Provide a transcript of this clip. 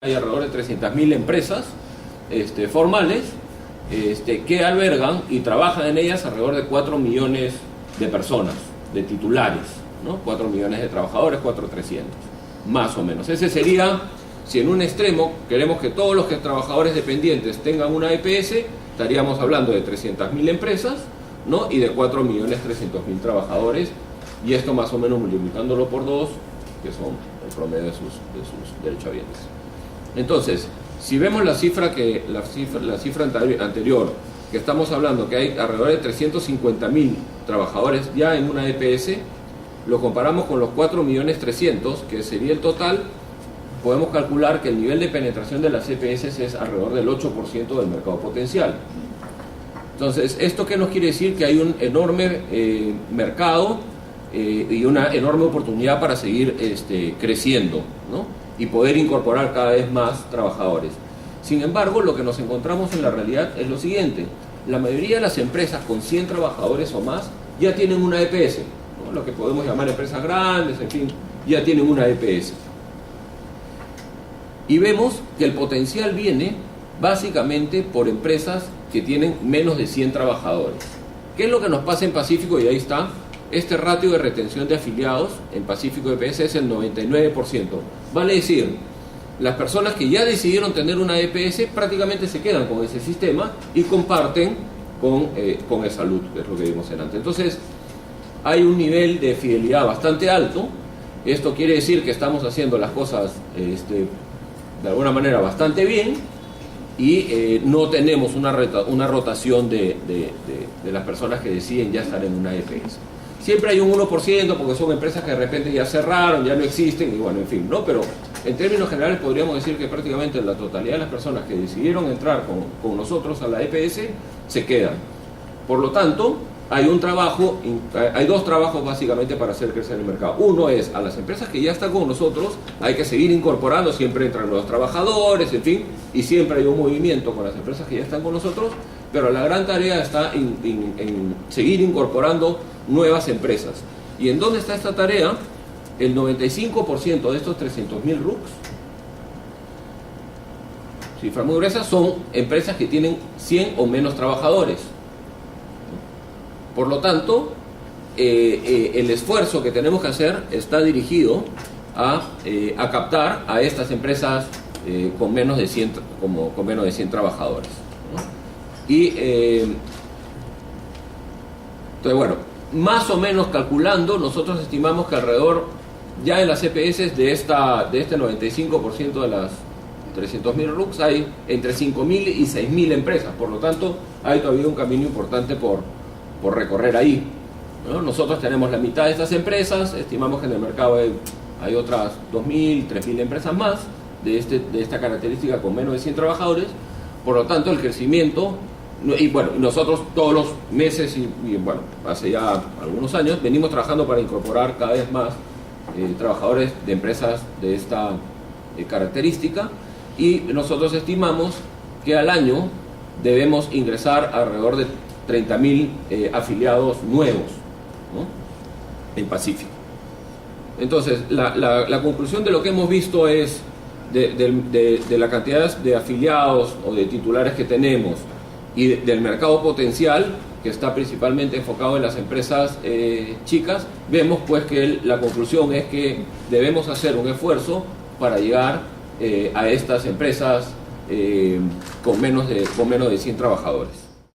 Hay alrededor de 300.000 empresas formales que albergan y trabajan en ellas alrededor de 4 millones de personas, de titulares, ¿no? 4 millones de trabajadores, 4.300.000, más o menos. Ese sería, si en un extremo queremos que todos los trabajadores dependientes tengan una EPS, estaríamos hablando de 300.000 empresas, ¿no? Y de 4.300.000 trabajadores, y esto más o menos multiplicándolo por 2, que son el promedio de sus derechohabientes. Entonces, si vemos la cifra anterior, que estamos hablando que hay alrededor de 350.000 trabajadores ya en una EPS, lo comparamos con los 4.300.000, que sería el total, podemos calcular que el nivel de penetración de las EPS es alrededor del 8% del mercado potencial. Entonces, ¿esto qué nos quiere decir? Que hay un enorme mercado y una enorme oportunidad para seguir creciendo, ¿no? Y poder incorporar cada vez más trabajadores. Sin embargo, lo que nos encontramos en la realidad es lo siguiente: la mayoría de las empresas con 100 trabajadores o más ya tienen una EPS, ¿no? Lo que podemos llamar empresas grandes, en fin, ya tienen una EPS. Y vemos que el potencial viene básicamente por empresas que tienen menos de 100 trabajadores. ¿Qué es lo que nos pasa en Pacífico? Y ahí está. Este ratio de retención de afiliados en Pacífico EPS es el 99%. Vale decir, las personas que ya decidieron tener una EPS prácticamente se quedan con ese sistema y comparten con el salud, que es lo que vimos antes. Entonces, hay un nivel de fidelidad bastante alto. Esto quiere decir que estamos haciendo las cosas de alguna manera bastante bien, y no tenemos una rotación de las personas que deciden ya estar en una EPS. Siempre hay un 1% porque son empresas que de repente ya cerraron, ya no existen, y bueno, en fin, ¿no? Pero en términos generales podríamos decir que prácticamente la totalidad de las personas que decidieron entrar con nosotros a la EPS se quedan. Por lo tanto, hay dos trabajos básicamente para hacer crecer el mercado. Uno es, a las empresas que ya están con nosotros hay que seguir incorporando, siempre entran nuevos trabajadores, en fin, y siempre hay un movimiento con las empresas que ya están con nosotros, pero la gran tarea está en seguir incorporando nuevas empresas. ¿Y en dónde está esta tarea? El 95% de estos 300.000 RUCs, cifra muy gruesa, son empresas que tienen 100 o menos trabajadores. Por lo tanto, el esfuerzo que tenemos que hacer está dirigido a captar a estas empresas con menos de 100 trabajadores, ¿no? Y entonces, bueno, más o menos calculando, nosotros estimamos que alrededor ya en las EPS de este 95% de las 300.000 RUCs hay entre 5.000 y 6.000 empresas. Por lo tanto, hay todavía un camino importante por recorrer ahí, ¿no? Nosotros tenemos la mitad de estas empresas, estimamos que en el mercado hay otras 2.000, 3.000 empresas más de esta característica con menos de 100 trabajadores. Por lo tanto, el crecimiento, y bueno, nosotros todos los meses y bueno, hace ya algunos años venimos trabajando para incorporar cada vez más trabajadores de empresas de esta característica, y nosotros estimamos que al año debemos ingresar alrededor de 30.000 afiliados nuevos, ¿no? En Pacífico. Entonces, la conclusión de lo que hemos visto es de la cantidad de afiliados o de titulares que tenemos y del mercado potencial, que está principalmente enfocado en las empresas chicas, vemos pues que la conclusión es que debemos hacer un esfuerzo para llegar a estas empresas con menos de 100 trabajadores.